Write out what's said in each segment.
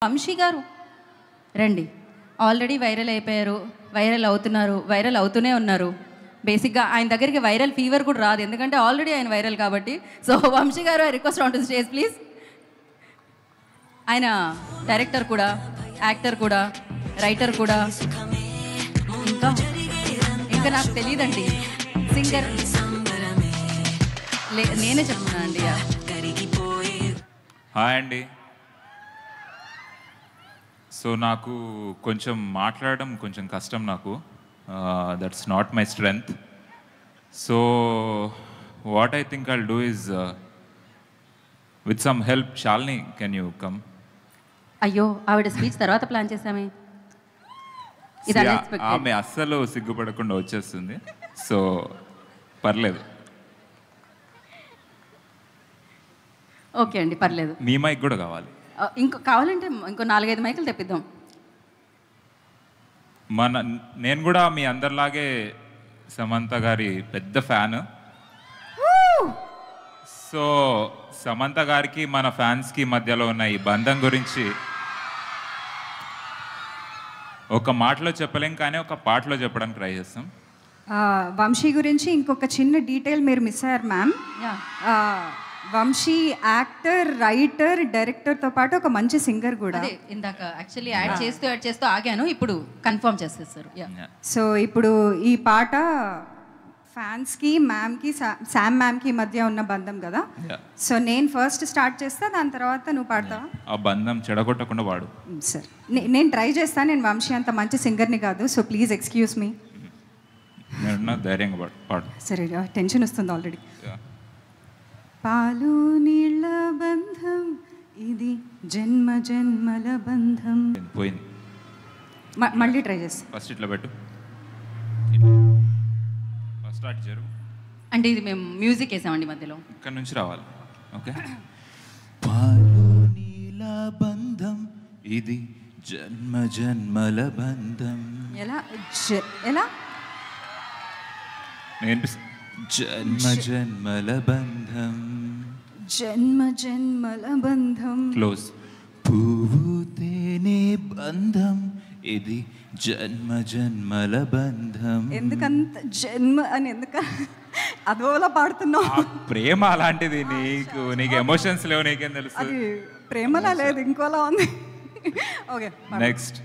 వంశీ గారు రండి. Already viral అయిపోయారు, వైరల్ అవుతున్నారు, వైరల్ అవుతూనే ఉన్నారు. బేసిక్గా ఆయన దగ్గరికి వైరల్ ఫీవర్ కూడా రాదు, ఎందుకంటే ఆల్రెడీ ఆయన వైరల్ కాబట్టి. సో వంశీ గారు, I request on to stage please. ఆయన డైరెక్టర్ కూడా, యాక్టర్ కూడా, రైటర్ కూడా, ఇంకా ఇంకా నాకు తెలియదండి, సింగర్. నేనే చెప్తున్నా అండి. హాయ్ అండి. సో నాకు కొంచెం మాట్లాడడం కొంచెం కష్టం, నాకు that's not my strength. So what I think I'll do is with some help. Shalini, can you come? అయ్యో, ఆవిడ స్పీచ్ తర్వాత ప్లాన్ చేసామే. ఆమె అస్సలు సిగ్గుపడకుండా వచ్చేస్తుంది, సో పర్లేదు. ఓకే అండి, పర్లేదు. మీ మైక్ కూడా కావాలి? ఇంకో కావాలంటే ఇంకో 4-5 మైకులు తెప్పిద్దాం. నేను కూడా మీ అందరిలాగే సమంత గారి పెద్ద ఫ్యాన్. సో సమంత గారికి మన ఫ్యాన్స్కి మధ్యలో ఉన్న ఈ బంధం గురించి ఒక మాటలో చెప్పలేం, కానీ ఒక పాటలో చెప్పడానికి ట్రై చేస్తాం. వంశీ గురించి ఇంకొక చిన్న డీటెయిల్ మీరు మిస్ అయ్యారు మ్యామ్. వంశీ యాక్టర్, రైటర్, డైరెక్టర్తో పాటు ఒక మంచి సింగర్ కూడా. ఇందాక యాక్చువల్లీ యాడ్ చేస్తూ ఆగాను, ఇప్పుడు కన్ఫర్మ్ చేసేస్తారు. సో ఇప్పుడు ఈ పాట ఫ్యాన్స్కి, మ్యామ్కి, శామ్ మ్యామ్కి మధ్య ఉన్న బంధం కదా. సో నేను ఫస్ట్ స్టార్ట్ చేస్తా, దాని తర్వాత నువ్వు పాడతావా? ఆ బంధం చెడగొట్టకుండా పాడు. సరే, నేను ట్రై చేస్తాను. నేను వంశీ అంత మంచి సింగర్ని కాదు, సో ప్లీజ్ ఎక్స్క్యూజ్ మీ. ధైర్యంగా పాడు. సరే, టెన్షన్ వస్తుంది ఆల్రెడీ. పాలు నీళ్ళ బంధం ఇది, జన్మ జన్మల బంధం. పోయింది, మళ్ళీ ట్రై చేస్తా. ఫస్ట్ ఇట్లా పెట్టు, ఫస్ట్ స్టార్ట్ జరుగు. అంటే ఇది మేము మ్యూజిక్ వేసామండి మధ్యలో, ఇక్కడ నుంచి రావాలి. ఓకే. పాలు నీళ్ళ బంధం ఇది, జన్మ జన్మల బంధం. ఎలా ఎలా జన్మ జన్మల బంధం, జన్మ జన్మల బంధం. క్లోజ్. పువ్వు తేనె బంధం ఇది, జన్మ జన్మల బంధం. ఎందుకంత జన్మ అని అదోలా పాడుతున్నావు? ప్రేమ అలాంటిది. నీకు ఎమోషన్స్ లేవు, నీకేం తెలుసు? అది ప్రేమలా లేదు, ఇంకోలా ఉంది. Okay, next.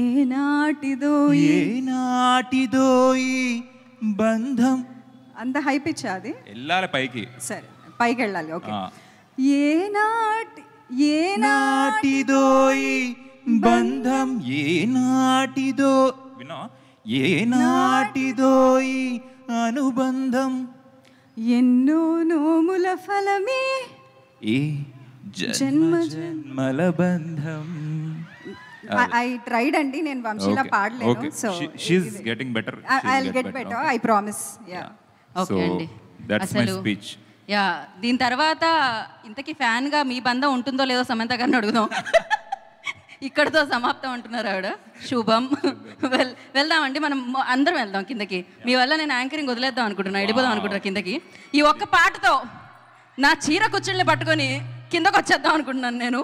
ఏనాటిదో ఏనాటిదో ఈ బంధం. అంత హైప్ ఇచ్చా అది? వెళ్ళాలి పైకి. సరే, పైకి వెళ్ళాలి. ఓకే. ఏనాటిదో ఈ బంధం, ఏనాటిదో వినో, ఏనాటిదో ఈ అనుబంధం, ఎన్నో నోముల ఫలమే ఈ జన్మ జన్మల బంధం. ఐ ట్రైడ్ అండి, నేను వంశీలా పాడలేదు. So she is getting better. I will get better, I promise. Yeah, okay అండి. That's my speech. యా, దీని తర్వాత ఇంతకీ ఫ్యాన్గా మీ బంధం ఉంటుందో లేదో సమంత గారిని అడుగుదాం. ఇక్కడితో సమాప్తం అంటున్నారు ఆవిడ. శుభం. వెళ్దామండి, మనం అందరం వెళ్దాం కిందకి. మీ వల్ల నేను యాంకరింగ్ వదిలేద్దాం అనుకుంటున్నా, వెళ్ళిపోదాం అనుకుంటున్నా కిందకి. ఈ ఒక్క పాటతో నా చీర కుచ్చుల్ని పట్టుకొని కిందకు వచ్చేద్దాం అనుకుంటున్నాను నేను.